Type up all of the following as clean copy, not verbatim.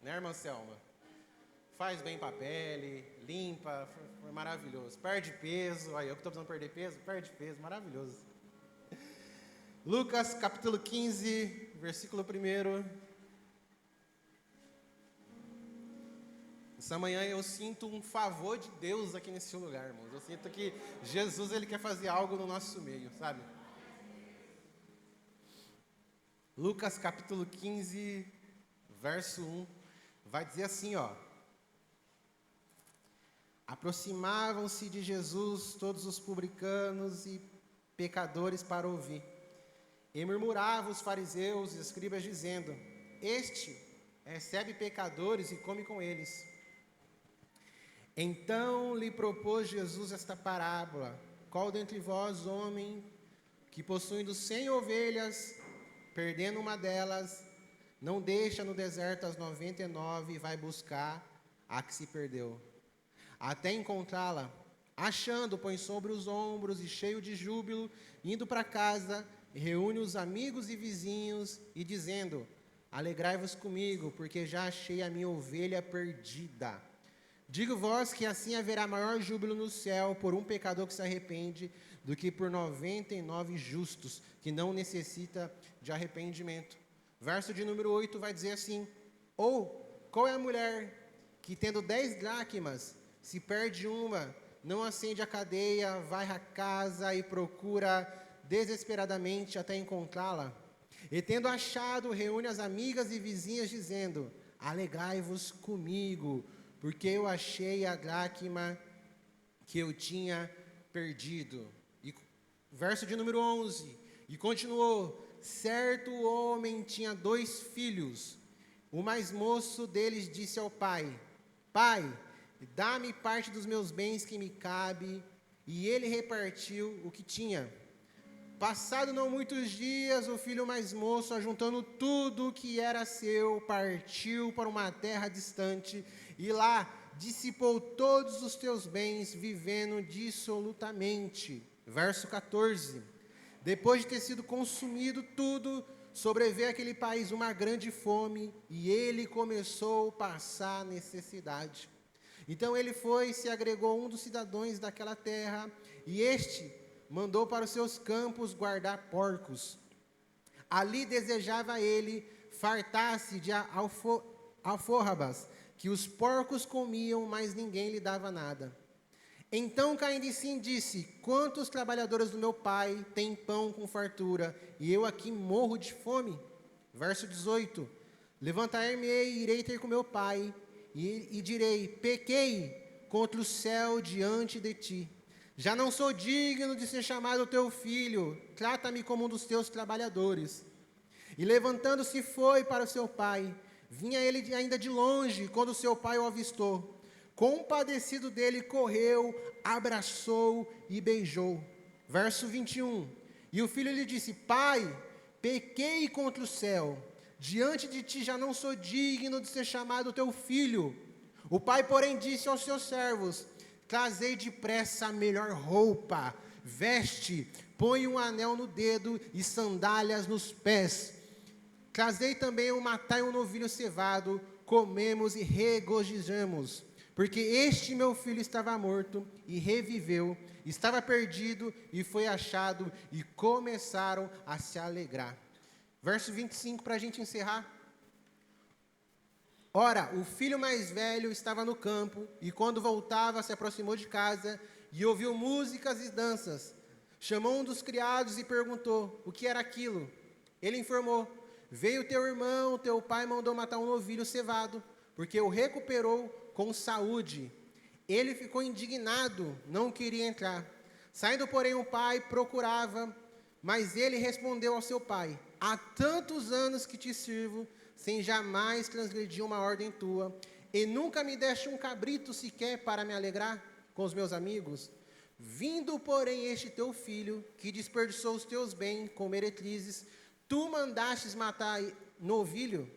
Né, irmã Selma? Faz bem pra pele, limpa, foi maravilhoso. Perde peso, aí eu que estou precisando perder peso, perde peso, maravilhoso. Lucas capítulo 15, versículo 1. Essa manhã eu sinto um favor de Deus aqui nesse lugar, irmãos. Eu sinto que Jesus, ele quer fazer algo no nosso meio, sabe? Lucas capítulo 15, verso 1, vai dizer assim, ó. Aproximavam-se de Jesus todos os publicanos e pecadores para ouvir. E murmuravam os fariseus e escribas dizendo: Este recebe pecadores e come com eles. Então lhe propôs Jesus esta parábola: Qual dentre vós, homem, que possuindo 100 ovelhas, perdendo uma delas, não deixa no deserto as 99 e vai buscar a que se perdeu? Até encontrá-la, achando, põe sobre os ombros e cheio de júbilo, indo para casa, reúne os amigos e vizinhos e dizendo: Alegrai-vos comigo, porque já achei a minha ovelha perdida. Digo-vos que assim haverá maior júbilo no céu por um pecador que se arrepende, do que por 99 justos, que não necessita de arrependimento. Verso de número 8 vai dizer assim: Ou, qual é a mulher que tendo 10 dracmas, se perde uma, não acende a cadeia, vai à casa e procura desesperadamente até encontrá-la? E tendo achado, reúne as amigas e vizinhas, dizendo: Alegrai-vos comigo, porque eu achei a dracma que eu tinha perdido. E verso de número 11, e continuou: Certo homem tinha 2 filhos. O mais moço deles disse ao pai: Pai, dá-me parte dos meus bens que me cabe. E ele repartiu o que tinha. Passado não muitos dias, o filho mais moço, ajuntando tudo o que era seu, partiu para uma terra distante, e lá dissipou todos os teus bens, vivendo dissolutamente. Verso 14. Depois de ter sido consumido tudo, sobreveio àquele país uma grande fome, e ele começou a passar necessidade. Então ele foi e se agregou um dos cidadãos daquela terra, e este mandou para os seus campos guardar porcos. Ali desejava ele fartar-se de alforrabas, que os porcos comiam, mas ninguém lhe dava nada. Então, caindo em si, disse: Quantos trabalhadores do meu pai têm pão com fartura, e eu aqui morro de fome? Verso 18: Levantar-me-ei e irei ter com meu pai, e direi: Pequei contra o céu diante de ti. Já não sou digno de ser chamado teu filho, trata-me como um dos teus trabalhadores. E levantando-se foi para o seu pai. Vinha ele ainda de longe, quando seu pai o avistou. Compadecido dele, correu, abraçou e beijou. Verso 21. E o filho lhe disse: Pai, pequei contra o céu, diante de ti já não sou digno de ser chamado teu filho. O pai, porém, disse aos seus servos: Trazei depressa a melhor roupa, veste, põe um anel no dedo e sandálias nos pés. Trazei também matai um novilho cevado, comemos e regozijamos. Porque este meu filho estava morto e reviveu, estava perdido e foi achado, e começaram a se alegrar. Verso 25 para a gente encerrar. Ora, o filho mais velho estava no campo, e quando voltava, se aproximou de casa, e ouviu músicas e danças. Chamou um dos criados e perguntou: o que era aquilo? Ele informou: veio teu irmão, teu pai mandou matar um novilho cevado, porque o recuperou com saúde. Ele ficou indignado, não queria entrar. Saindo, porém, o pai procurava, mas ele respondeu ao seu pai: há tantos anos que te sirvo, sem jamais transgredir uma ordem tua, e nunca me deste um cabrito sequer para me alegrar com os meus amigos. Vindo, porém, este teu filho, que desperdiçou os teus bens com meretrizes, tu mandastes matar novilho?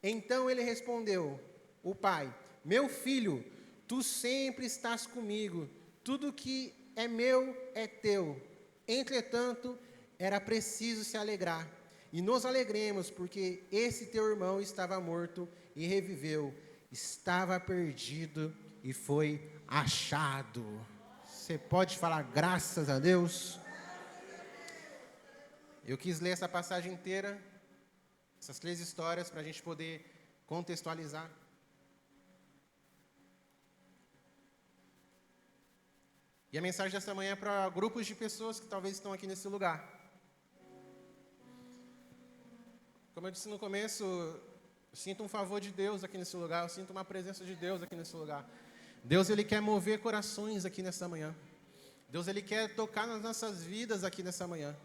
Então ele respondeu, o pai: meu filho, tu sempre estás comigo, tudo que é meu é teu. Entretanto, era preciso se alegrar, e nos alegremos, porque esse teu irmão estava morto e reviveu. Estava perdido e foi achado. Você pode falar graças a Deus? Eu quis ler essa passagem inteira, essas 3 histórias, para a gente poder contextualizar. E a mensagem dessa manhã é para grupos de pessoas que talvez estão aqui nesse lugar. Como eu disse no começo, eu sinto um favor de Deus aqui nesse lugar, eu sinto uma presença de Deus aqui nesse lugar. Deus, Ele quer mover corações aqui nessa manhã. Deus, Ele quer tocar nas nossas vidas aqui nessa manhã.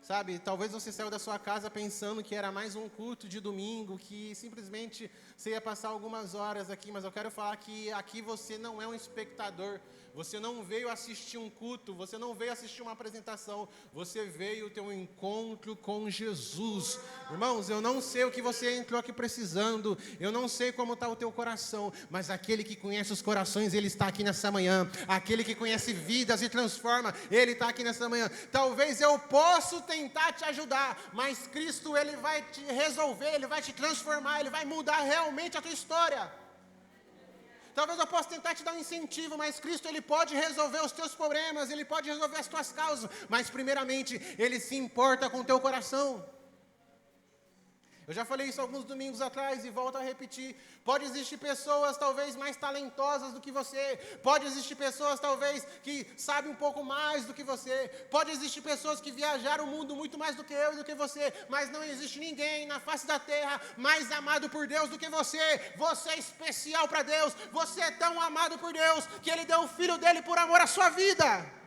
Sabe, talvez você saiu da sua casa pensando que era mais um culto de domingo, que simplesmente você ia passar algumas horas aqui, mas eu quero falar que aqui você não é um espectador, você não veio assistir um culto, você não veio assistir uma apresentação, você veio ter um encontro com Jesus. Irmãos, eu não sei o que você entrou aqui precisando, eu não sei como está o teu coração, mas aquele que conhece os corações, Ele está aqui nessa manhã. Aquele que conhece vidas e transforma, Ele está aqui nessa manhã. Talvez eu possa tentar te ajudar, mas Cristo, Ele vai te resolver, Ele vai te transformar, Ele vai mudar realmente a tua história. Talvez eu possa tentar te dar um incentivo, mas Cristo, Ele pode resolver os teus problemas, Ele pode resolver as tuas causas, mas primeiramente, Ele se importa com o teu coração. Eu já falei isso alguns domingos atrás e volto a repetir. Pode existir pessoas talvez mais talentosas do que você. Pode existir pessoas talvez que sabem um pouco mais do que você. Pode existir pessoas que viajaram o mundo muito mais do que eu e do que você. Mas não existe ninguém na face da terra mais amado por Deus do que você. Você é especial para Deus. Você é tão amado por Deus que Ele deu o Filho dEle por amor à sua vida.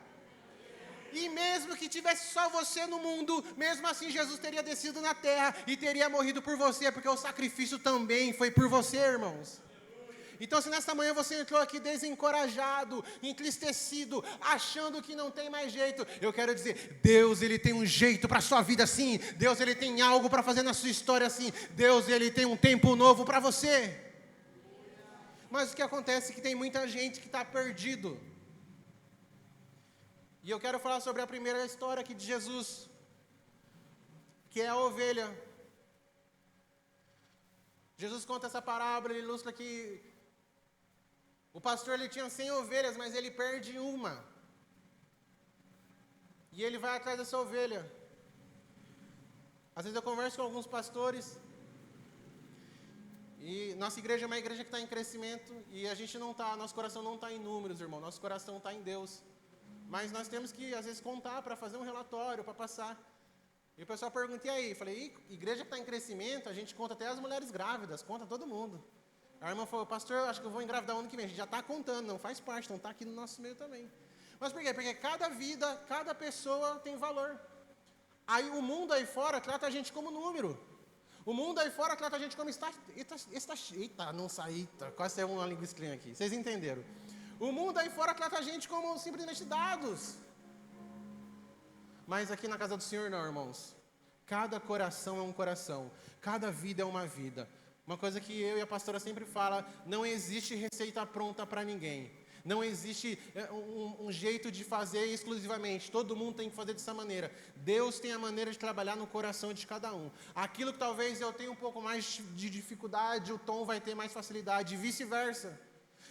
E mesmo que tivesse só você no mundo, mesmo assim Jesus teria descido na terra e teria morrido por você, porque o sacrifício também foi por você, irmãos. Então, se nesta manhã você entrou aqui desencorajado, entristecido, achando que não tem mais jeito, eu quero dizer, Deus, Ele tem um jeito para a sua vida assim, Deus, Ele tem algo para fazer na sua história assim, Deus, Ele tem um tempo novo para você. Mas o que acontece é que tem muita gente que está perdido. E eu quero falar sobre a primeira história aqui de Jesus, que é a ovelha. Jesus conta essa parábola, ele ilustra que o pastor ele tinha 100 ovelhas, mas ele perde uma. E ele vai atrás dessa ovelha. Às vezes eu converso com alguns pastores, e nossa igreja é uma igreja que está em crescimento, e a gente não está, nosso coração não está em números, irmão, nosso coração está em Deus. Mas nós temos que, às vezes, contar para fazer um relatório, para passar. E o pessoal pergunta, e aí? Eu falei, igreja que está em crescimento, a gente conta até as mulheres grávidas, conta todo mundo. A irmã falou, pastor, eu acho que eu vou engravidar ano que vem. A gente já está contando, não faz parte, não está aqui no nosso meio também. Mas por quê? Porque cada vida, cada pessoa tem valor. Aí o mundo aí fora trata a gente como número. O mundo aí fora trata a gente como quase saiu uma língua estranha aqui. Vocês entenderam? O mundo aí fora trata a gente como simplesmente dados. Mas aqui na casa do Senhor não, irmãos. Cada coração é um coração. Cada vida é uma vida. Uma coisa que eu e a pastora sempre fala, não existe receita pronta para ninguém. Não existe um jeito de fazer exclusivamente. Todo mundo tem que fazer dessa maneira. Deus tem a maneira de trabalhar no coração de cada um. Aquilo que talvez eu tenha um pouco mais de dificuldade, o Tom vai ter mais facilidade e vice-versa.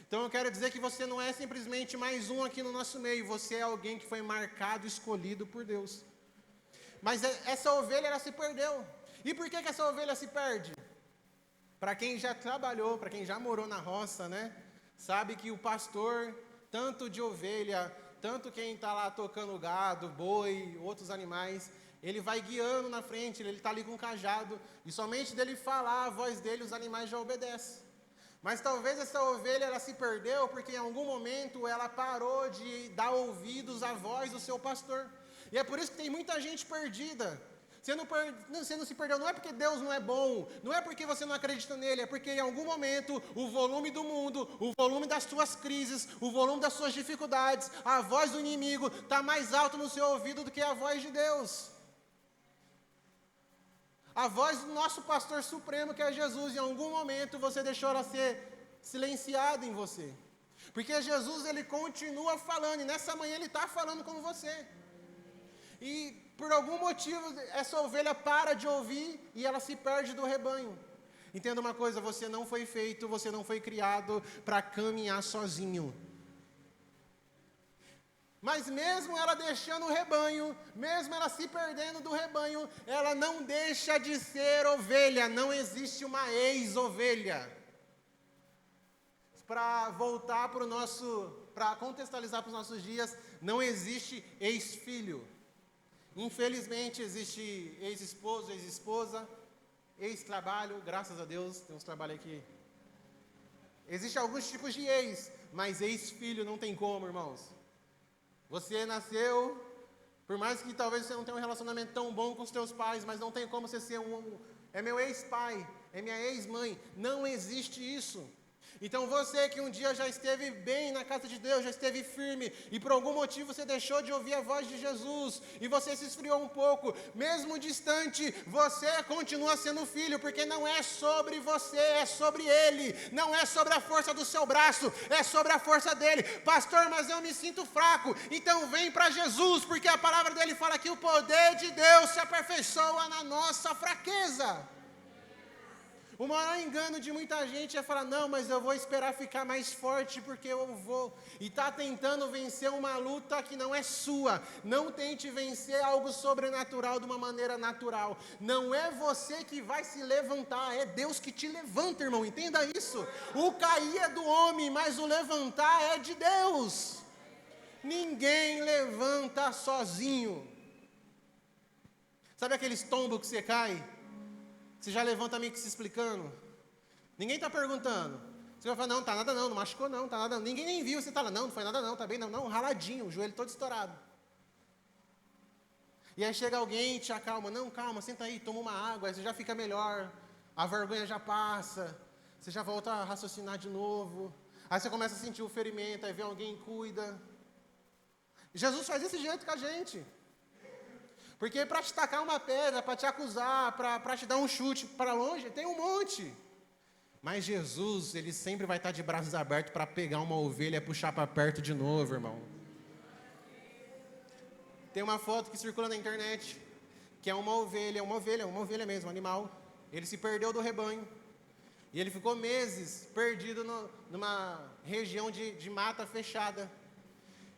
Então eu quero dizer que você não é simplesmente mais um aqui no nosso meio, você é alguém que foi marcado, escolhido por Deus. Mas essa ovelha, ela se perdeu. E por que essa ovelha se perde? Para quem já trabalhou, para quem já morou na roça, né? Sabe que o pastor, tanto de ovelha, tanto quem está lá tocando gado, boi, outros animais, ele vai guiando na frente, ele está ali com um cajado, e somente dele falar a voz dele, os animais já obedecem. Mas talvez essa ovelha ela se perdeu porque em algum momento ela parou de dar ouvidos à voz do seu pastor. E é por isso que tem muita gente perdida. Você não se perdeu, não é porque Deus não é bom, não é porque você não acredita nele, é porque em algum momento o volume do mundo, o volume das suas crises, o volume das suas dificuldades, a voz do inimigo está mais alto no seu ouvido do que a voz de Deus. A voz do nosso pastor supremo, que é Jesus, em algum momento você deixou ela ser silenciada em você. Porque Jesus, ele continua falando, e nessa manhã ele está falando com você. E por algum motivo, essa ovelha para de ouvir e ela se perde do rebanho. Entenda uma coisa, você não foi feito, você não foi criado para caminhar sozinho. Mas mesmo ela deixando o rebanho, mesmo ela se perdendo do rebanho, ela não deixa de ser ovelha, não existe uma ex-ovelha. Para voltar para contextualizar para os nossos dias, não existe ex-filho. Infelizmente existe ex-esposo, ex-esposa, ex-trabalho, graças a Deus, tem uns trabalhos aqui. Existem alguns tipos de ex, mas ex-filho não tem como, irmãos. Você nasceu, por mais que talvez você não tenha um relacionamento tão bom com os teus pais, mas não tem como você ser é meu ex-pai, é minha ex-mãe. Não existe isso. Então você que um dia já esteve bem na casa de Deus, já esteve firme, e por algum motivo você deixou de ouvir a voz de Jesus, e você se esfriou um pouco, mesmo distante, você continua sendo filho, porque não é sobre você, é sobre Ele, não é sobre a força do seu braço, é sobre a força dEle. Pastor, mas eu me sinto fraco, então vem para Jesus, porque a palavra dEle fala que o poder de Deus se aperfeiçoa na nossa fraqueza. O maior engano de muita gente é falar, não, mas eu vou esperar ficar mais forte porque eu vou. E está tentando vencer uma luta que não é sua. Não tente vencer algo sobrenatural de uma maneira natural. Não é você que vai se levantar, é Deus que te levanta, irmão, entenda isso. O cair é do homem, mas o levantar é de Deus. Ninguém levanta sozinho. Sabe aqueles tombos que você cai? Você já levanta meio que se explicando. Ninguém está perguntando. Você vai falar, não, tá nada não machucou não, tá nada não. Ninguém nem viu, você está lá, não foi nada não, tá bem não, raladinho, o joelho todo estourado. E aí chega alguém e te acalma, não, calma, senta aí, toma uma água, aí você já fica melhor, a vergonha já passa, você já volta a raciocinar de novo, aí você começa a sentir o ferimento, aí vem alguém e cuida. Jesus faz desse jeito com a gente. Porque para te tacar uma pedra, para te acusar, para te dar um chute para longe, tem um monte. Mas Jesus, Ele sempre vai estar de braços abertos para pegar uma ovelha e puxar para perto de novo, irmão. Tem uma foto que circula na internet, que é uma ovelha mesmo, um animal. Ele se perdeu do rebanho. E ele ficou meses perdido numa região de mata fechada.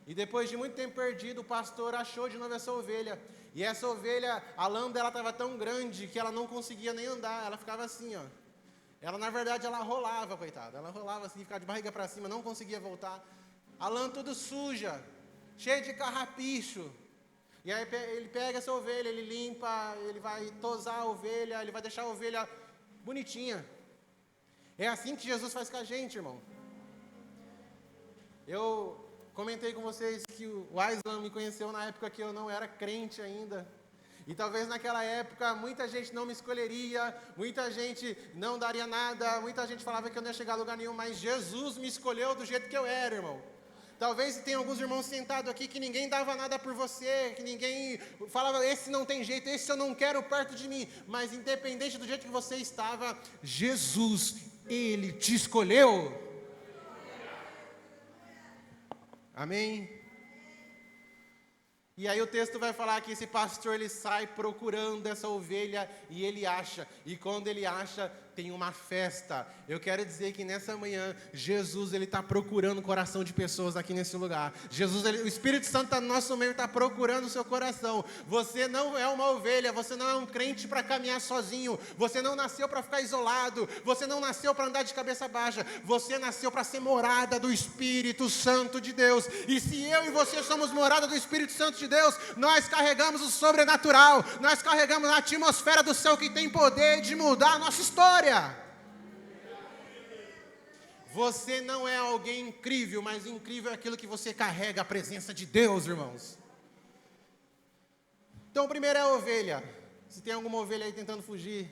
E depois de muito tempo perdido, o pastor achou de novo essa ovelha. E essa ovelha, a lã dela estava tão grande que ela não conseguia nem andar. Ela ficava assim, ó. Ela, na verdade, ela rolava, coitada. Ela rolava assim, ficava de barriga para cima, não conseguia voltar. A lã toda suja, cheia de carrapicho. E aí ele pega essa ovelha, ele limpa, ele vai tosar a ovelha, ele vai deixar a ovelha bonitinha. É assim que Jesus faz com a gente, irmão. Eu comentei com vocês que o Aislan me conheceu na época que eu não era crente ainda. E talvez naquela época muita gente não me escolheria, muita gente não daria nada, muita gente falava que eu não ia chegar a lugar nenhum, mas Jesus me escolheu do jeito que eu era, irmão. Talvez tenha alguns irmãos sentados aqui que ninguém dava nada por você, que ninguém falava, esse não tem jeito, esse eu não quero perto de mim. Mas independente do jeito que você estava, Jesus, Ele te escolheu. Amém? E aí o texto vai falar que esse pastor, ele sai procurando essa ovelha e ele acha. E quando ele acha, tem uma festa. Eu quero dizer que nessa manhã, Jesus, ele está procurando o coração de pessoas aqui nesse lugar. Jesus, o Espírito Santo está no nosso meio, está procurando o seu coração. Você não é uma ovelha, você não é um crente para caminhar sozinho. Você não nasceu para ficar isolado. Você não nasceu para andar de cabeça baixa. Você nasceu para ser morada do Espírito Santo de Deus. E se eu e você somos morada do Espírito Santo de Deus, nós carregamos o sobrenatural. Nós carregamos a atmosfera do céu que tem poder de mudar a nossa história. Você não é alguém incrível, mas incrível é aquilo que você carrega, a presença de Deus, irmãos. Então, primeiro é a ovelha. Se tem alguma ovelha aí tentando fugir,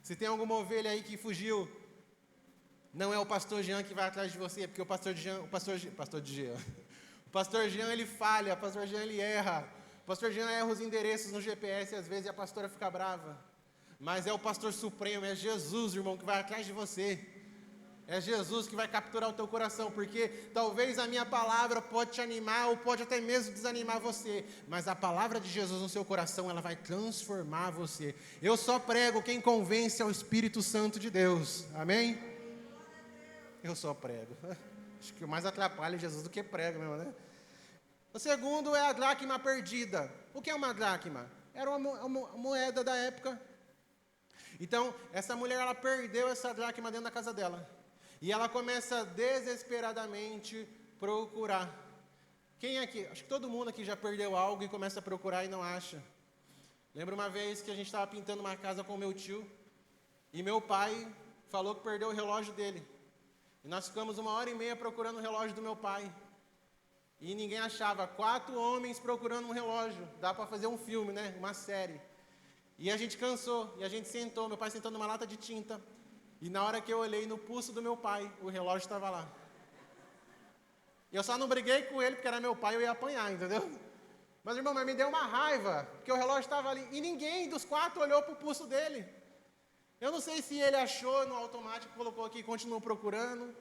se tem alguma ovelha aí que fugiu, não é o pastor Jean que vai atrás de você, porque o pastor Jean, o pastor Jean, ele falha, o pastor Jean, ele erra. O pastor Jean erra os endereços no GPS, às vezes, e a pastora fica brava. Mas é o pastor supremo, é Jesus, irmão, que vai atrás de você. É Jesus que vai capturar o teu coração, porque talvez a minha palavra pode te animar ou pode até mesmo desanimar você, mas a palavra de Jesus no seu coração, ela vai transformar você. Eu só prego quem convence ao Espírito Santo de Deus, amém? Eu só prego. Acho que o mais atrapalha Jesus do que prego mesmo, né? O segundo é a dracma perdida. O que é uma dracma? Era uma moeda da época. Então, essa mulher, ela perdeu essa dracma dentro da casa dela. E ela começa desesperadamente procurar. Quem aqui? Acho que todo mundo aqui já perdeu algo e começa a procurar e não acha. Lembro uma vez que a gente estava pintando uma casa com meu tio. E meu pai falou que perdeu o relógio dele. E nós ficamos 1h30 procurando o relógio do meu pai. E ninguém achava. 4 homens procurando um relógio. Dá para fazer um filme, né? Uma série. E a gente cansou. E a gente sentou. Meu pai sentou numa lata de tinta. E na hora que eu olhei no pulso do meu pai, o relógio estava lá. Eu só não briguei com ele, porque era meu pai, eu ia apanhar, entendeu? Mas, irmão, me deu uma raiva, porque o relógio estava ali. E ninguém dos 4 olhou para o pulso dele. Eu não sei se ele achou no automático, colocou aqui e continuou procurando.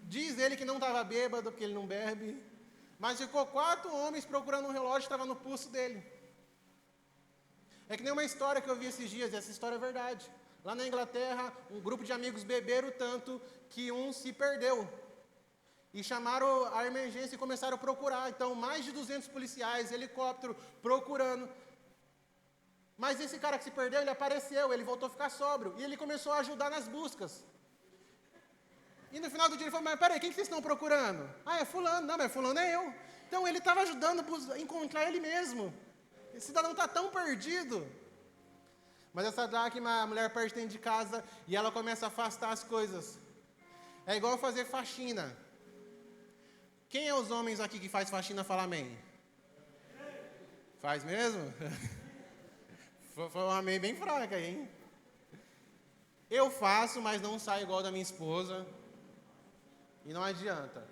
Diz ele que não estava bêbado, porque ele não bebe. Mas ficou 4 homens procurando um relógio que estava no pulso dele. É que nem uma história que eu vi esses dias, e essa história é verdade. Lá na Inglaterra, um grupo de amigos beberam tanto que um se perdeu. E chamaram a emergência e começaram a procurar. Então, mais de 200 policiais, helicóptero, procurando. Mas esse cara que se perdeu, ele apareceu, ele voltou a ficar sóbrio. E ele começou a ajudar nas buscas. E no final do dia ele falou, mas peraí, quem que vocês estão procurando? Ah, é fulano. Não, mas fulano é eu. Então, ele estava ajudando a encontrar ele mesmo. Esse cidadão está tão perdido. Mas essa dracma, a mulher perde dentro de casa e ela começa a afastar as coisas. É igual fazer faxina. Quem é os homens aqui que faz faxina, fala amém? Faz mesmo? Foi um amém bem fraco aí, hein? Eu faço, mas não saio igual da minha esposa. E não adianta.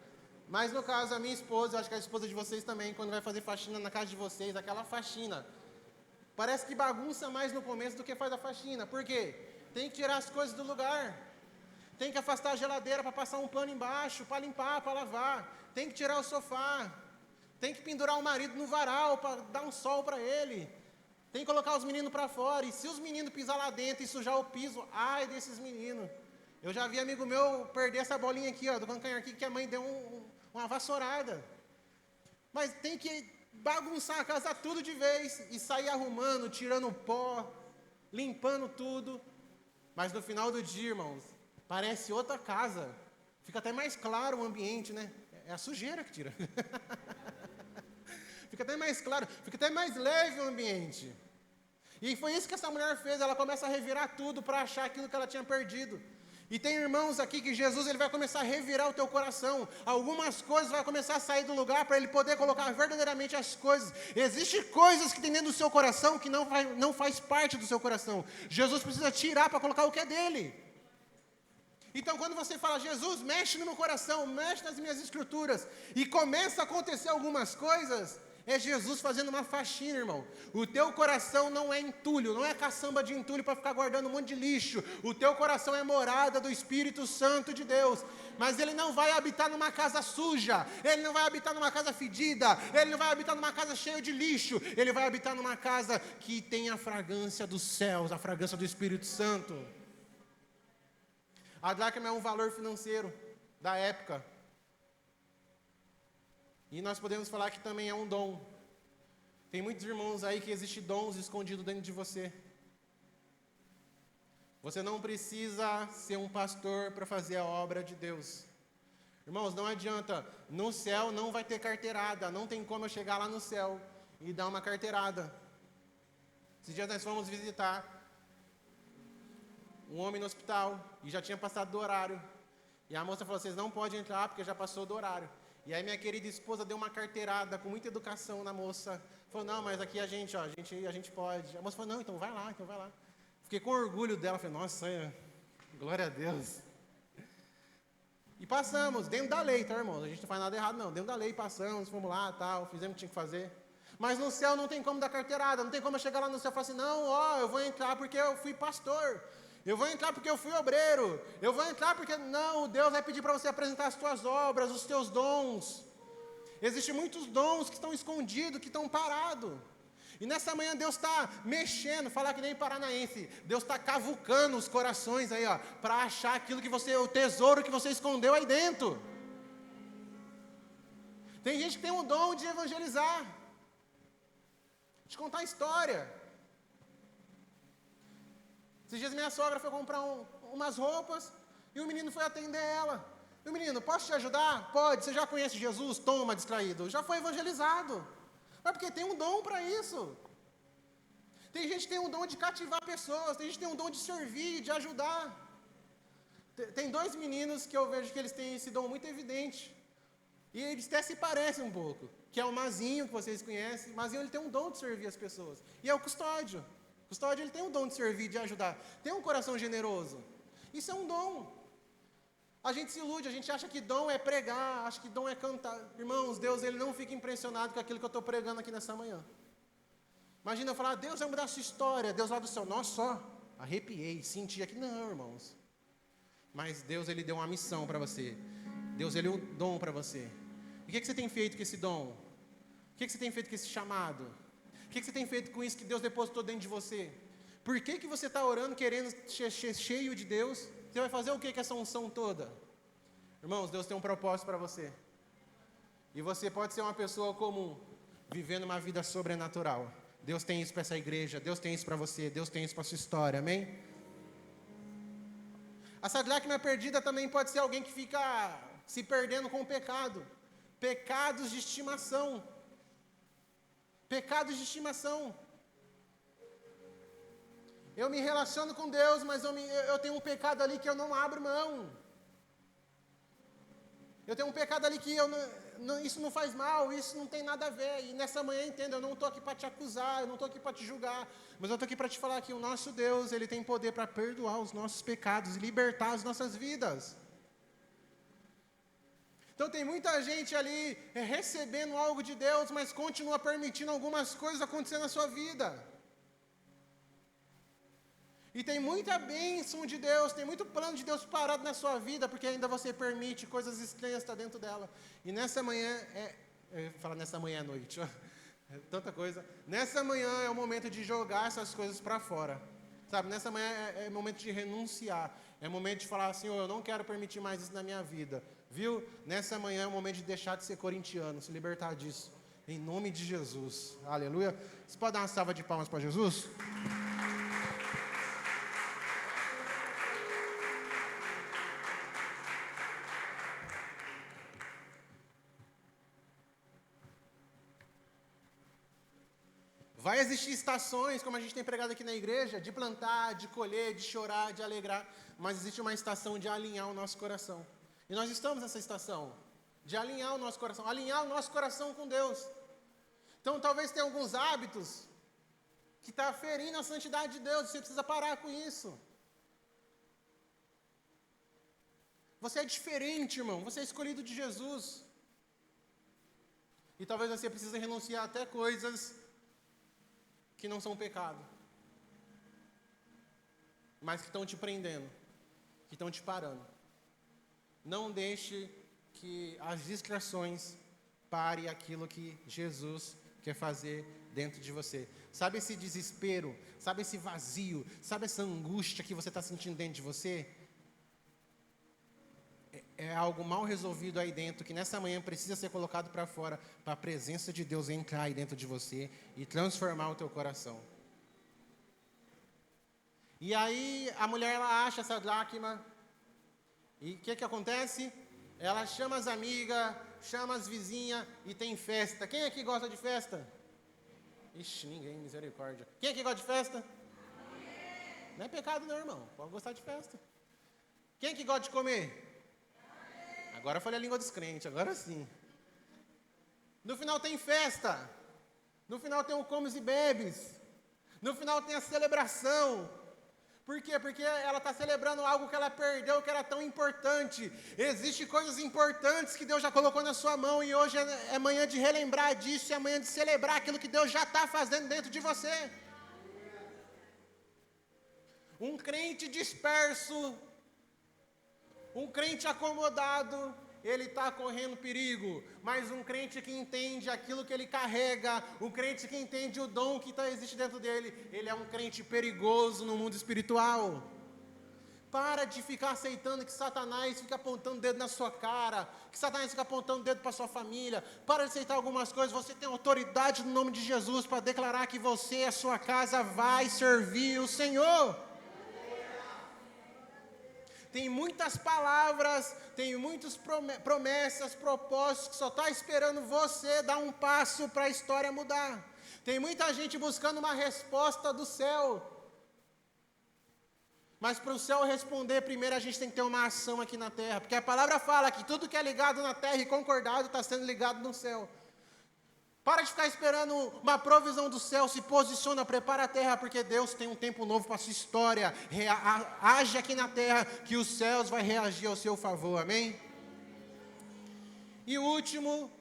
Mas no caso da minha esposa, eu acho que a esposa de vocês também, quando vai fazer faxina na casa de vocês, aquela faxina, parece que bagunça mais no começo do que faz a faxina. Por quê? Tem que tirar as coisas do lugar. Tem que afastar a geladeira para passar um pano embaixo, para limpar, para lavar. Tem que tirar o sofá. Tem que pendurar o marido no varal para dar um sol para ele. Tem que colocar os meninos para fora. E se os meninos pisar lá dentro e sujar o piso, ai desses meninos. Eu já vi amigo meu perder essa bolinha aqui, ó, do calcanhar aqui, que a mãe deu uma vassourada. Mas tem que bagunçar a casa tudo de vez e sair arrumando, tirando pó, limpando tudo. Mas no final do dia, irmãos, parece outra casa. Fica até mais claro o ambiente, né? É a sujeira que tira. Fica até mais claro, fica até mais leve o ambiente. E foi isso que essa mulher fez, ela começa a revirar tudo para achar aquilo que ela tinha perdido. E tem irmãos aqui que Jesus ele vai começar a revirar o teu coração. Algumas coisas vão começar a sair do lugar para ele poder colocar verdadeiramente as coisas. Existem coisas que tem dentro do seu coração que não faz parte do seu coração. Jesus precisa tirar para colocar o que é dele. Então quando você fala, Jesus, mexe no meu coração, mexe nas minhas escrituras, e começa a acontecer algumas coisas, é Jesus fazendo uma faxina, irmão. O teu coração não é entulho, não é caçamba de entulho para ficar guardando um monte de lixo. O teu coração é morada do Espírito Santo de Deus. Mas ele não vai habitar numa casa suja, ele não vai habitar numa casa fedida, ele não vai habitar numa casa cheia de lixo, ele vai habitar numa casa que tem a fragrância dos céus, a fragrância do Espírito Santo. A dracma é um valor financeiro da época. E nós podemos falar que também é um dom. Tem muitos irmãos aí que existem dons escondidos dentro de você. Você não precisa ser um pastor para fazer a obra de Deus. Irmãos, não adianta. No céu não vai ter carteirada. Não tem como eu chegar lá no céu e dar uma carteirada. Esses dias nós fomos visitar um homem no hospital e já tinha passado do horário. E a moça falou, vocês não podem entrar porque já passou do horário. E aí minha querida esposa deu uma carteirada com muita educação na moça. Falou, não, mas aqui a gente pode. A moça falou, não, então vai lá. Fiquei com orgulho dela. Falei, nossa, glória a Deus. E passamos, dentro da lei, tá, irmãos? A gente não faz nada errado, não. Dentro da lei passamos, fomos lá, tal, fizemos o que tinha que fazer. Mas no céu não tem como dar carteirada, não tem como eu chegar lá no céu e falar assim, não, eu vou entrar porque eu fui pastor. Eu vou entrar porque eu fui obreiro. Eu vou entrar porque... Não, Deus vai pedir para você apresentar as tuas obras, os teus dons. Existem muitos dons que estão escondidos, que estão parados. E nessa manhã Deus está mexendo, falar que nem paranaense. Deus está cavucando os corações aí, ó, para achar aquilo que você, o tesouro que você escondeu aí dentro. Tem gente que tem o dom de evangelizar, de contar história. Esses dias minha sogra foi comprar umas roupas e o menino foi atender ela. E o menino, posso te ajudar? Pode, você já conhece Jesus? Toma, distraído. Já foi evangelizado. Mas porque tem um dom para isso. Tem gente que tem um dom de cativar pessoas, tem gente que tem um dom de servir, de ajudar. Tem dois meninos que eu vejo que eles têm esse dom muito evidente. E eles até se parecem um pouco. Que é o Mazinho, que vocês conhecem. O Mazinho, ele tem um dom de servir as pessoas. E é o Custódio. O Custódio, ele tem um dom de servir, de ajudar. Tem um coração generoso. Isso é um dom. A gente se ilude, a gente acha que dom é pregar, acha que dom é cantar. Irmãos, Deus, ele não fica impressionado com aquilo que eu estou pregando aqui nessa manhã. Imagina eu falar, Deus vai mudar a sua história. Deus lá do céu, nossa, só arrepiei, senti aqui. Não, irmãos. Mas Deus, ele deu uma missão para você. Deus, ele deu um dom para você. E o que você tem feito com esse dom? O que você tem feito com esse chamado? O que você tem feito com isso que Deus depositou dentro de você? Por que você está orando, querendo ser cheio de Deus? Você vai fazer o que com essa unção toda? Irmãos, Deus tem um propósito para você. E você pode ser uma pessoa comum, vivendo uma vida sobrenatural. Deus tem isso para essa igreja, Deus tem isso para você, Deus tem isso para a sua história, amém? Essa dracma perdida também pode ser alguém que fica se perdendo com o pecado. Pecados de estimação. Pecados de estimação. Eu me relaciono com Deus, mas eu tenho um pecado ali que eu não abro mão. Eu tenho um pecado ali que isso não faz mal, isso não tem nada a ver. E nessa manhã, entenda, eu não estou aqui para te acusar, eu não estou aqui para te julgar, mas eu estou aqui para te falar que o nosso Deus, ele tem poder para perdoar os nossos pecados e libertar as nossas vidas. Então tem muita gente ali recebendo algo de Deus, mas continua permitindo algumas coisas acontecer na sua vida. E tem muita bênção de Deus, tem muito plano de Deus parado na sua vida, porque ainda você permite coisas estranhas estar dentro dela. E nessa manhã, eu ia falar nessa manhã à noite, tanta coisa. Nessa manhã é o momento de jogar essas coisas para fora. Sabe, nessa manhã é o momento de renunciar. É o momento de falar, Senhor, eu não quero permitir mais isso na minha vida. Viu? Nessa manhã é o momento de deixar de ser corintiano, se libertar disso. Em nome de Jesus. Aleluia. Você pode dar uma salva de palmas para Jesus? Vai existir estações, como a gente tem pregado aqui na igreja, de plantar, de colher, de chorar, de alegrar, mas existe uma estação de alinhar o nosso coração. E nós estamos nessa estação, de alinhar o nosso coração com Deus. Então talvez tenha alguns hábitos que estão ferindo a santidade de Deus, você precisa parar com isso. Você é diferente, irmão, você é escolhido de Jesus. E talvez você precise renunciar até coisas que não são pecado, mas que estão te prendendo, que estão te parando. Não deixe que as distrações parem aquilo que Jesus quer fazer dentro de você. Sabe esse desespero, sabe esse vazio, sabe essa angústia que você está sentindo dentro de você? É algo mal resolvido aí dentro, que nessa manhã precisa ser colocado para fora, para a presença de Deus entrar aí dentro de você e transformar o teu coração. E aí a mulher, ela acha essa dracma, e o que acontece? Ela chama as amigas, chama as vizinhas e tem festa. Quem aqui gosta de festa? Ixi, ninguém, misericórdia. Quem aqui gosta de festa? Não é pecado não, irmão, pode gostar de festa. Quem aqui gosta de comer? Agora eu falei a língua dos crentes, agora sim. No final tem festa. No final tem o comes e bebes. No final tem a celebração. Por quê? Porque ela está celebrando algo que ela perdeu, que era tão importante. Existem coisas importantes que Deus já colocou na sua mão, e hoje é manhã de relembrar disso, é manhã de celebrar aquilo que Deus já está fazendo dentro de você. Um crente disperso, um crente acomodado, ele está correndo perigo. Mas um crente que entende aquilo que ele carrega, um crente que entende o dom que existe dentro dele, ele é um crente perigoso no mundo espiritual. Para de ficar aceitando que Satanás fica apontando o dedo na sua cara, que Satanás fica apontando o dedo para sua família. Para de aceitar algumas coisas. Você tem autoridade no nome de Jesus para declarar que você e a sua casa vai servir o Senhor. Tem muitas palavras, tem muitas promessas, propósitos que só está esperando você dar um passo para a história mudar. Tem muita gente buscando uma resposta do céu. Mas para o céu responder, primeiro a gente tem que ter uma ação aqui na terra. Porque a palavra fala que tudo que é ligado na terra e concordado está sendo ligado no céu. Para de ficar esperando uma provisão do céu, se posiciona, prepara a terra, porque Deus tem um tempo novo para a sua história. Age aqui na terra, que os céus vão reagir ao seu favor, amém? E o último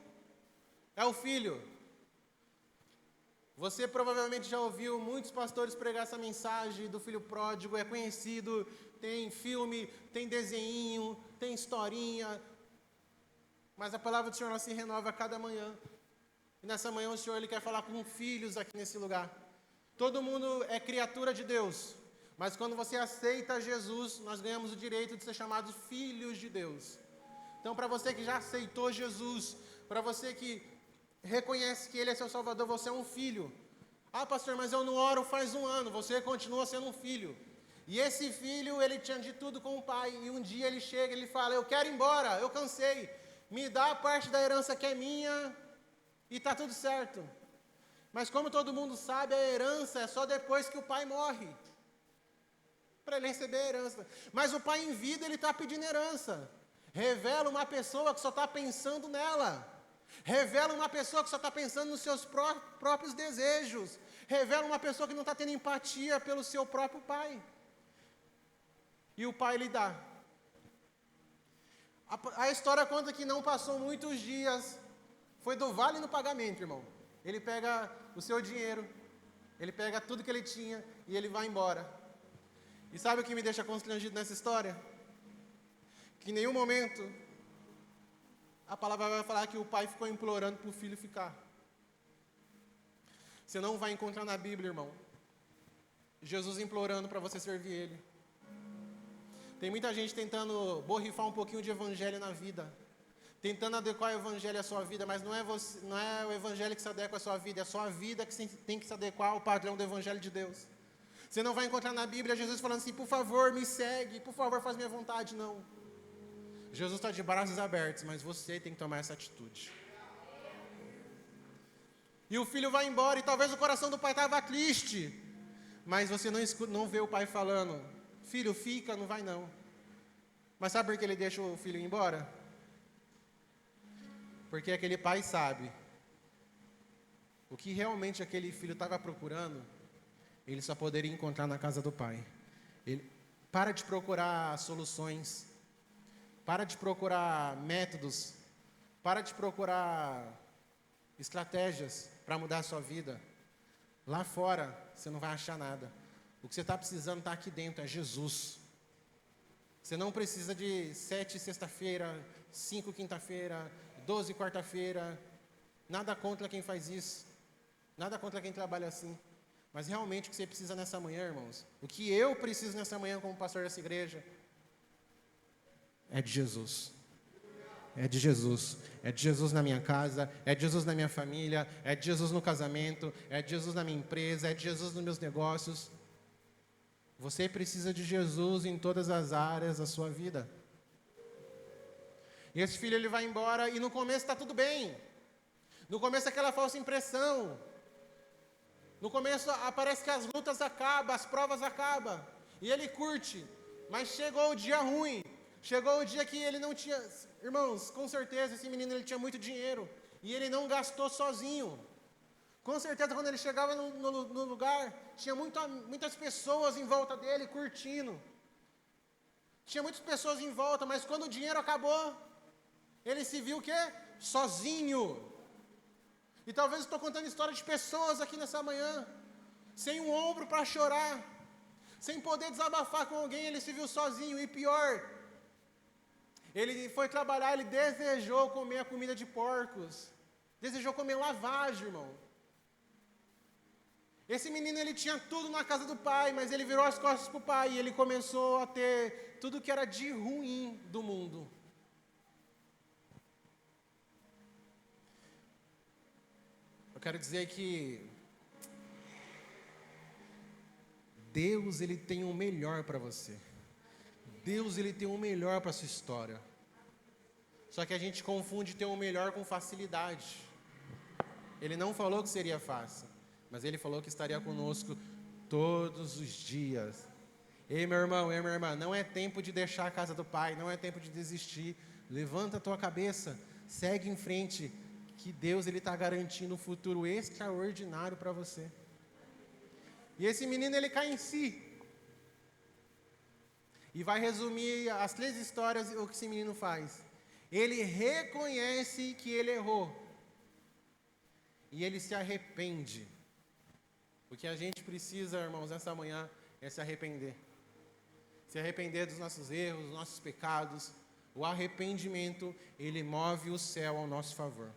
é o filho. Você provavelmente já ouviu muitos pastores pregar essa mensagem do filho pródigo, é conhecido, tem filme, tem desenho, tem historinha, mas a palavra do Senhor ela se renova a cada manhã. E nessa manhã o Senhor ele quer falar com filhos aqui nesse lugar. Todo mundo é criatura de Deus, mas quando você aceita Jesus, nós ganhamos o direito de ser chamados filhos de Deus. Então, para você que já aceitou Jesus, para você que reconhece que Ele é seu Salvador, você é um filho. Ah, pastor, mas eu não oro faz 1 ano. Você continua sendo um filho. E esse filho, ele tinha de tudo com o pai. E um dia ele chega e ele fala, eu quero ir embora, eu cansei. Me dá a parte da herança que é minha e está tudo certo. Mas como todo mundo sabe, a herança é só depois que o pai morre. Para ele receber a herança. Mas o pai em vida, ele está pedindo herança. Revela uma pessoa que só está pensando nela. Revela uma pessoa que só está pensando nos seus próprios desejos. Revela uma pessoa que não está tendo empatia pelo seu próprio pai. E o pai lhe dá. A história conta que não passou muitos dias. Foi do vale no pagamento, irmão. Ele pega o seu dinheiro. Ele pega tudo que ele tinha e ele vai embora. E sabe o que me deixa constrangido nessa história? Que em nenhum momento a palavra vai falar que o pai ficou implorando para o filho ficar. Você não vai encontrar na Bíblia, irmão, Jesus implorando para você servir Ele. Tem muita gente tentando borrifar um pouquinho de evangelho na vida, tentando adequar o evangelho à sua vida, mas não é o evangelho que se adequa à sua vida, é a sua vida que tem que se adequar ao padrão do evangelho de Deus. Você não vai encontrar na Bíblia Jesus falando assim, por favor, me segue, por favor, faz minha vontade, não. Jesus está de braços abertos, mas você tem que tomar essa atitude. E o filho vai embora, e talvez o coração do pai estava triste, mas você não vê o pai falando, filho, fica, não vai não. Mas sabe por que ele deixa o filho ir embora? Porque aquele pai sabe o que realmente aquele filho estava procurando, ele só poderia encontrar na casa do pai. Ele para de procurar soluções, para de procurar métodos, para de procurar estratégias para mudar a sua vida. Lá fora, você não vai achar nada. O que você está precisando está aqui dentro, é Jesus. Você não precisa de 7 sexta-feira, 5 quinta-feira, 12 quarta-feira. Nada contra quem faz isso. Nada contra quem trabalha assim. Mas realmente o que você precisa nessa manhã, irmãos, o que eu preciso nessa manhã como pastor dessa igreja, é de Jesus. É de Jesus. É de Jesus na minha casa, é de Jesus na minha família, é de Jesus no casamento, é de Jesus na minha empresa, é de Jesus nos meus negócios. Você precisa de Jesus em todas as áreas da sua vida. E esse filho ele vai embora e no começo está tudo bem. No começo é aquela falsa impressão. No começo parece que as lutas acabam, as provas acabam. E ele curte. Mas chegou o dia ruim. Chegou o dia que ele não tinha... Irmãos, com certeza esse menino ele tinha muito dinheiro. E ele não gastou sozinho. Com certeza quando ele chegava no lugar, tinha muitas pessoas em volta dele curtindo. Tinha muitas pessoas em volta, mas quando o dinheiro acabou, ele se viu o quê? Sozinho. E talvez eu estou contando história de pessoas aqui nessa manhã, sem um ombro para chorar. Sem poder desabafar com alguém, ele se viu sozinho. E pior, ele foi trabalhar, ele desejou comer a comida de porcos. Desejou comer lavagem, irmão. Esse menino, ele tinha tudo na casa do pai, mas ele virou as costas para o pai e ele começou a ter tudo que era de ruim do mundo. Eu quero dizer que Deus, ele tem o melhor para você. Deus, ele tem o melhor para a sua história. Só que a gente confunde ter o melhor com facilidade. Ele não falou que seria fácil, mas ele falou que estaria conosco todos os dias. Ei, meu irmão, ei, minha irmã, não é tempo de deixar a casa do pai, não é tempo de desistir. Levanta a tua cabeça, segue em frente, que Deus, ele está garantindo um futuro extraordinário para você. E esse menino, ele cai em si. E vai resumir as 3 histórias, o que esse menino faz. Ele reconhece que ele errou. E ele se arrepende. O que a gente precisa, irmãos, nessa manhã, é se arrepender. Se arrepender dos nossos erros, dos nossos pecados. O arrependimento, ele move o céu ao nosso favor.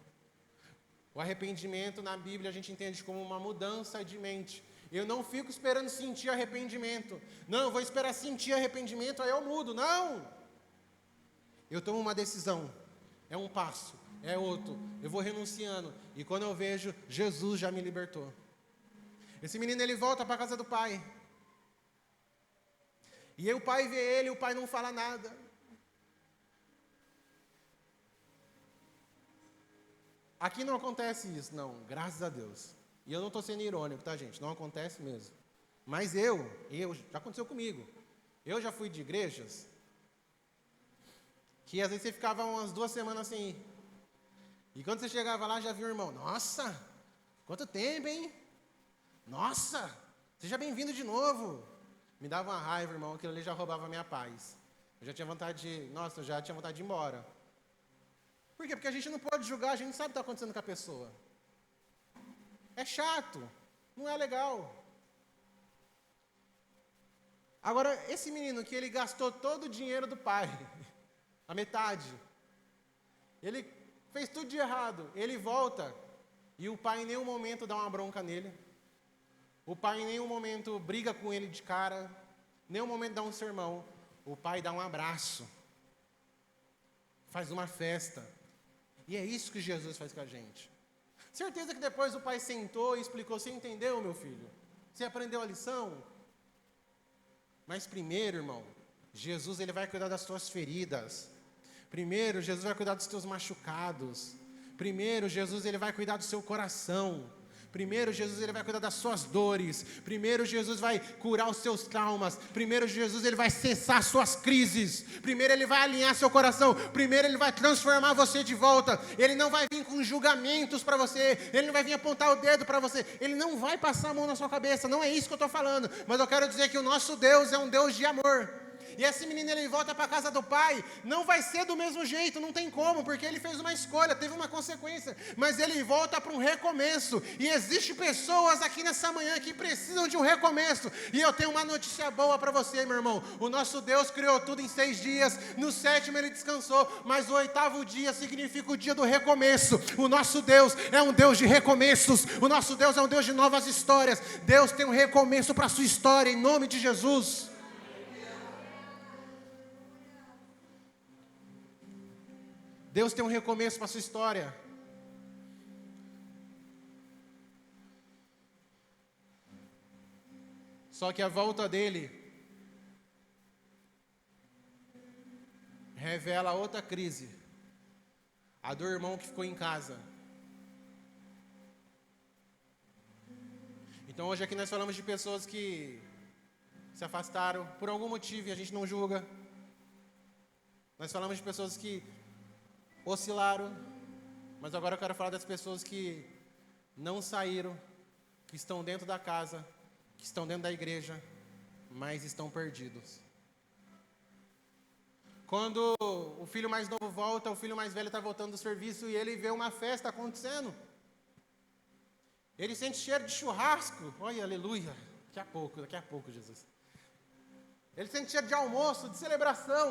O arrependimento, na Bíblia, a gente entende como uma mudança de mente. Eu não fico esperando sentir arrependimento. Não, eu vou esperar sentir arrependimento, aí eu mudo. Não! Eu tomo uma decisão. É um passo, é outro. Eu vou renunciando. E quando eu vejo, Jesus já me libertou. Esse menino, ele volta para a casa do pai. E aí o pai vê ele, o pai não fala nada. Aqui não acontece isso, não, graças a Deus. E eu não estou sendo irônico, tá, gente? Não acontece mesmo. Mas já aconteceu comigo. Eu já fui de igrejas que às vezes você ficava umas 2 semanas sem ir. E quando você chegava lá, já viu o irmão. Nossa, quanto tempo, hein? Nossa, seja bem-vindo de novo. Me dava uma raiva, irmão, aquilo ali já roubava a minha paz. Eu já tinha vontade de ir embora. Por quê? Porque a gente não pode julgar, a gente sabe o que está acontecendo com a pessoa. É chato, não é legal. Agora, esse menino que ele gastou todo o dinheiro do pai, a metade, ele fez tudo de errado, ele volta e o pai em nenhum momento dá uma bronca nele, o pai em nenhum momento briga com ele de cara, em nenhum momento dá um sermão, o pai dá um abraço, faz uma festa, e é isso que Jesus faz com a gente. Certeza que depois o pai sentou e explicou, você entendeu, meu filho? Você aprendeu a lição? Mas primeiro, irmão, Jesus, ele vai cuidar das tuas feridas. Primeiro, Jesus vai cuidar dos teus machucados. Primeiro, Jesus, ele vai cuidar do seu coração. Primeiro, Jesus, ele vai cuidar das suas dores. Primeiro, Jesus vai curar os seus traumas. Primeiro, Jesus, ele vai cessar suas crises. Primeiro, ele vai alinhar seu coração. Primeiro, ele vai transformar você de volta. Ele não vai vir com julgamentos para você. Ele não vai vir apontar o dedo para você. Ele não vai passar a mão na sua cabeça. Não é isso que eu estou falando. Mas eu quero dizer que o nosso Deus é um Deus de amor. E esse menino, ele volta para a casa do pai, não vai ser do mesmo jeito, não tem como, porque ele fez uma escolha, teve uma consequência, mas ele volta para um recomeço, e existem pessoas aqui nessa manhã que precisam de um recomeço, e eu tenho uma notícia boa para você, meu irmão, o nosso Deus criou tudo em 6 dias, no 7º ele descansou, mas o 8º dia significa o dia do recomeço. O nosso Deus é um Deus de recomeços, o nosso Deus é um Deus de novas histórias. Deus tem um recomeço para a sua história, em nome de Jesus. Deus tem um recomeço para a sua história. Só que a volta dele revela outra crise. A do irmão que ficou em casa. Então hoje aqui nós falamos de pessoas que se afastaram por algum motivo e a gente não julga. Nós falamos de pessoas que oscilaram, mas agora eu quero falar das pessoas que não saíram, que estão dentro da casa, que estão dentro da igreja, mas estão perdidos. Quando o filho mais novo volta, o filho mais velho está voltando do serviço e ele vê uma festa acontecendo. Ele sente cheiro de churrasco. Olha, aleluia. Daqui a pouco, Jesus. Ele sente cheiro de almoço, de celebração.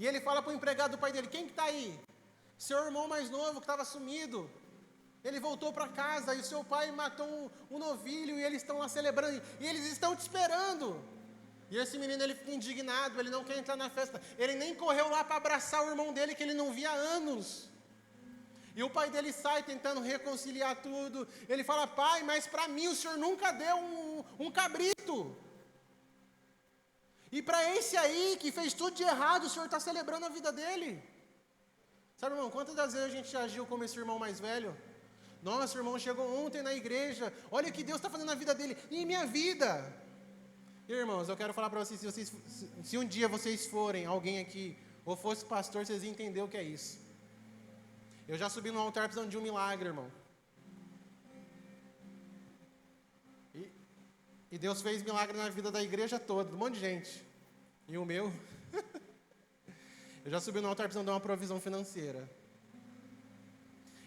E ele fala para o empregado do pai dele: quem que está aí? Seu irmão mais novo que estava sumido. Ele voltou para casa e o seu pai matou um novilho e eles estão lá celebrando. E eles estão te esperando. E esse menino, ele fica indignado, ele não quer entrar na festa. Ele nem correu lá para abraçar o irmão dele que ele não via há anos. E o pai dele sai tentando reconciliar tudo. Ele fala: pai, mas para mim o senhor nunca deu um cabrito. E para esse aí que fez tudo de errado, o senhor está celebrando a vida dele. Sabe, irmão, quantas das vezes a gente agiu como esse irmão mais velho? Nossa, irmão, chegou ontem na igreja, olha o que Deus está fazendo na vida dele, e em minha vida. Irmãos, eu quero falar para vocês, se um dia vocês forem alguém aqui, ou fosse pastor, vocês iam entender o que é isso. Eu já subi no altar precisando de um milagre, irmão. E Deus fez milagre na vida da igreja toda, de um monte de gente. E o meu? Eu já subi no altar precisando de uma provisão financeira.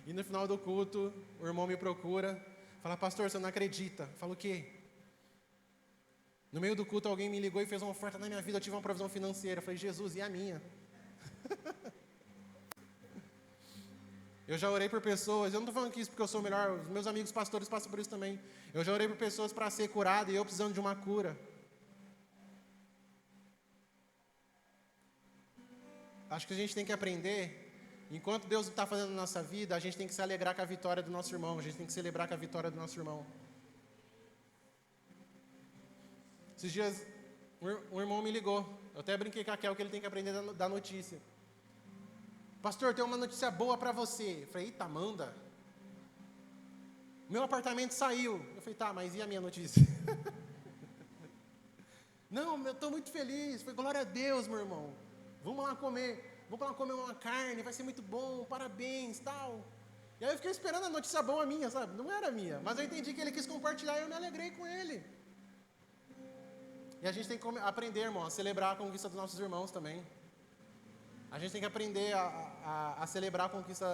E no final do culto, o irmão me procura, fala: pastor, você não acredita. Eu falo: o quê? No meio do culto, alguém me ligou e fez uma oferta na minha vida, eu tive uma provisão financeira. Eu falei: Jesus, e a minha? Eu já orei por pessoas, eu não estou falando que isso porque eu sou o melhor, os meus amigos pastores passam por isso também. Eu já orei por pessoas para ser curado e eu precisando de uma cura. Acho que a gente tem que aprender, enquanto Deus está fazendo na nossa vida, a gente tem que se alegrar com a vitória do nosso irmão, a gente tem que celebrar com a vitória do nosso irmão. Esses dias, um irmão me ligou, eu até brinquei com a Kel que ele tem que aprender da notícia. Pastor, tem uma notícia boa para você. Eu falei: eita, manda. Meu apartamento saiu. Eu falei: tá, mas e a minha notícia? Não, eu estou muito feliz. Eu falei: glória a Deus, meu irmão. Vamos lá comer uma carne, vai ser muito bom, parabéns, tal. E aí eu fiquei esperando a notícia boa minha, sabe? Não era minha, mas eu entendi que ele quis compartilhar e eu me alegrei com ele. E a gente tem que aprender, irmão, a celebrar a conquista dos nossos irmãos também. A gente tem que aprender a celebrar a conquista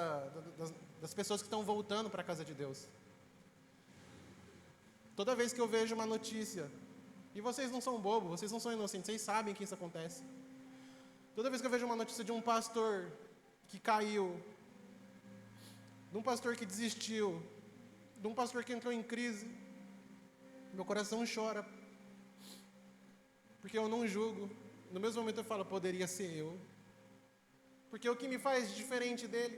das pessoas que estão voltando para a casa de Deus. Toda vez que eu vejo uma notícia, e vocês não são bobos, vocês não são inocentes, vocês sabem que isso acontece. Toda vez que eu vejo uma notícia de um pastor que caiu, de um pastor que desistiu, de um pastor que entrou em crise, meu coração chora. Porque eu não julgo. No mesmo momento eu falo: poderia ser eu. Porque o que me faz diferente dele?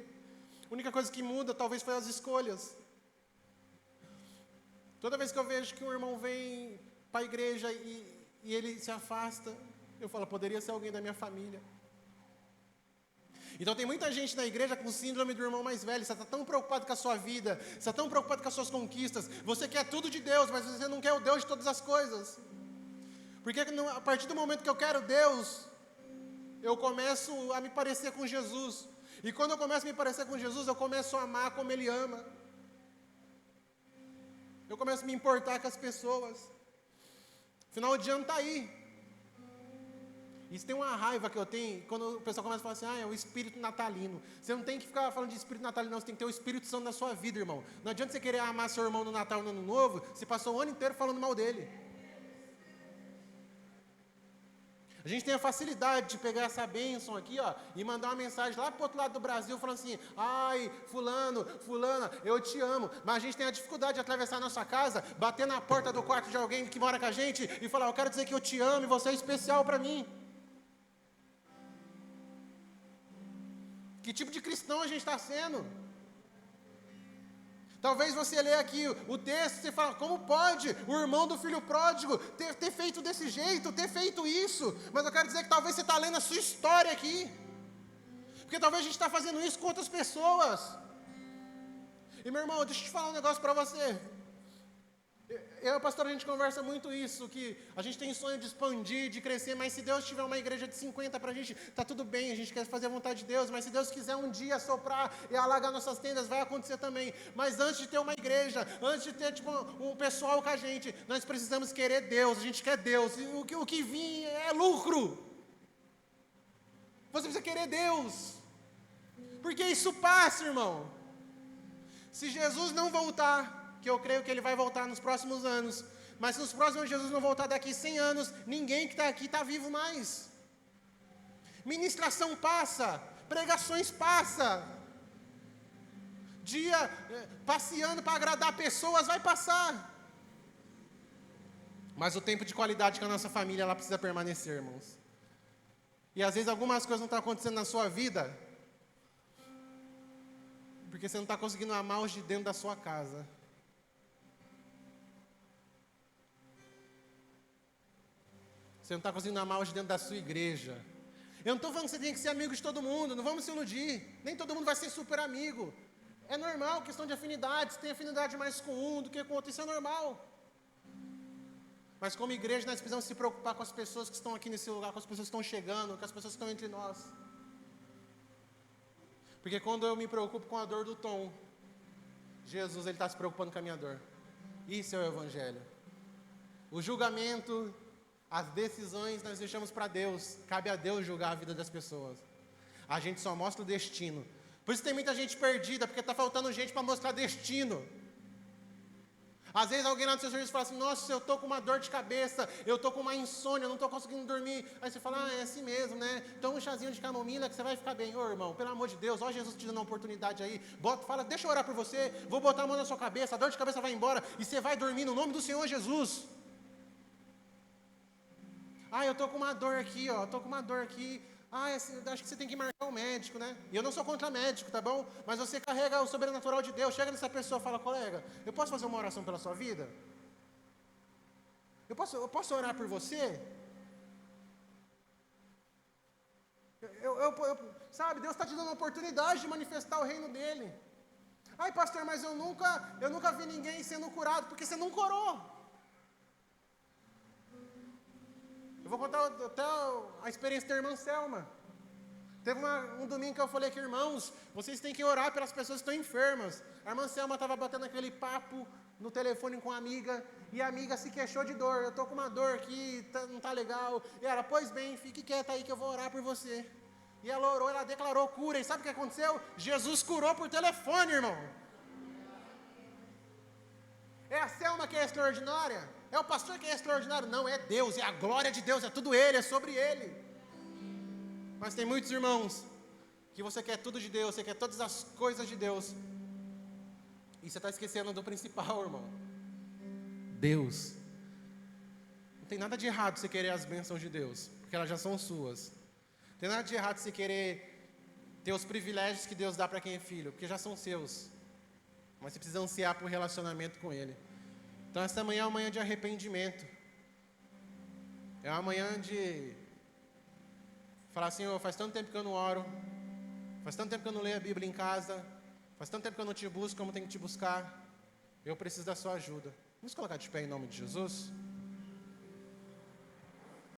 A única coisa que muda talvez foi as escolhas. Toda vez que eu vejo que um irmão vem para a igreja e ele se afasta, eu falo: poderia ser alguém da minha família. Então tem muita gente na igreja com síndrome do irmão mais velho. Você está tão preocupado com a sua vida, você está tão preocupado com as suas conquistas, você quer tudo de Deus, mas você não quer o Deus de todas as coisas. Porque a partir do momento que eu quero Deus, eu começo a me parecer com Jesus. E quando eu começo a me parecer com Jesus, eu começo a amar como Ele ama. Eu começo a me importar com as pessoas. Final de ano está aí. Isso tem uma raiva que eu tenho, quando o pessoal começa a falar assim: é o espírito natalino. Você não tem que ficar falando de espírito natalino, não. Você tem que ter o Espírito Santo na sua vida, irmão. Não adianta você querer amar seu irmão no Natal e no Ano Novo, você passou o ano inteiro falando mal dele. A gente tem a facilidade de pegar essa bênção aqui, ó, e mandar uma mensagem lá para o outro lado do Brasil, falando assim: ai, fulano, fulana, eu te amo. Mas a gente tem a dificuldade de atravessar a nossa casa, bater na porta do quarto de alguém que mora com a gente e falar: eu quero dizer que eu te amo e você é especial para mim. Que tipo de cristão a gente está sendo? Talvez você lê aqui o texto e você fala: como pode o irmão do filho pródigo ter feito desse jeito, ter feito isso? Mas eu quero dizer que talvez você está lendo a sua história aqui. Porque talvez a gente está fazendo isso com outras pessoas. E meu irmão, deixa eu te falar um negócio para você. Eu e o pastor, a gente conversa muito isso, que a gente tem sonho de expandir, de crescer, mas se Deus tiver uma igreja de 50 para a gente, está tudo bem, a gente quer fazer a vontade de Deus, mas se Deus quiser um dia soprar e alagar nossas tendas, vai acontecer também. Mas antes de ter uma igreja, antes de ter um pessoal com a gente, nós precisamos querer Deus, a gente quer Deus, e o que vir é lucro. Você precisa querer Deus, porque isso passa, irmão. Se Jesus não voltar, que eu creio que Ele vai voltar nos próximos anos, Mas se nos próximos Jesus não voltar daqui 100 anos, ninguém que está aqui está vivo mais. Ministração passa, pregações passa, dia passeando para agradar pessoas vai passar. Mas o tempo de qualidade com a nossa família, ela precisa permanecer, irmãos. E às vezes algumas coisas não estão acontecendo na sua vida, porque você não está conseguindo amar os de dentro da sua casa. Você não está conseguindo amar os de dentro da sua igreja. Eu não estou falando que você tem que ser amigo de todo mundo, não vamos se iludir. Nem todo mundo vai ser super amigo. É normal, questão de afinidade, você tem afinidade mais com um do que com outro, isso é normal. Mas como igreja nós precisamos se preocupar com as pessoas que estão aqui nesse lugar, com as pessoas que estão chegando, com as pessoas que estão entre nós. Porque quando eu me preocupo com a dor do Tom, Jesus ele está se preocupando com a minha dor. Isso é o Evangelho. O julgamento, as decisões nós deixamos para Deus. Cabe a Deus julgar a vida das pessoas. A gente só mostra o destino. Por isso tem muita gente perdida, porque está faltando gente para mostrar destino. Às vezes alguém lá no seu serviço fala assim, nossa, eu estou com uma dor de cabeça, eu estou com uma insônia, eu não estou conseguindo dormir. Aí você fala, é assim mesmo, né? Toma um chazinho de camomila que você vai ficar bem. Ô irmão, pelo amor de Deus, ó Jesus te dando uma oportunidade aí. Fala, deixa eu orar por você, vou botar a mão na sua cabeça, a dor de cabeça vai embora e você vai dormir no nome do Senhor Jesus. Eu estou com uma dor aqui, estou com uma dor aqui. Acho que você tem que marcar um médico, né? E eu não sou contra médico, tá bom? Mas você carrega o sobrenatural de Deus. Chega nessa pessoa e fala, colega, eu posso fazer uma oração pela sua vida? Eu posso orar por você? Sabe, Deus está te dando uma oportunidade de manifestar o reino dele. Ai, pastor, mas eu nunca vi ninguém sendo curado, porque você não curou. Eu vou contar até a experiência da irmã Selma. Teve um domingo que eu falei que, irmãos, vocês têm que orar pelas pessoas que estão enfermas. A irmã Selma estava batendo aquele papo no telefone com a amiga, e a amiga se queixou de dor. Eu estou com uma dor aqui, não está legal. E ela, pois bem, fique quieta aí que eu vou orar por você. E ela orou, ela declarou cura. E sabe o que aconteceu? Jesus curou por telefone, irmão. É a Selma que é extraordinária? É o pastor que é extraordinário? Não, é Deus, é a glória de Deus, é tudo Ele, é sobre Ele. Mas tem muitos irmãos que você quer tudo de Deus, você quer todas as coisas de Deus, e você está esquecendo do principal, irmão. Deus. Não tem nada de errado você querer as bênçãos de Deus, porque elas já são suas. Não tem nada de errado você querer ter os privilégios que Deus dá para quem é filho, porque já são seus. Mas você precisa ansiar por um relacionamento com Ele. Então essa manhã é uma manhã de arrependimento. É uma manhã de falar assim, faz tanto tempo que eu não oro, faz tanto tempo que eu não leio a Bíblia em casa, faz tanto tempo que eu não te busco como tenho que te buscar, eu preciso da sua ajuda. Vamos colocar de pé em nome de Jesus?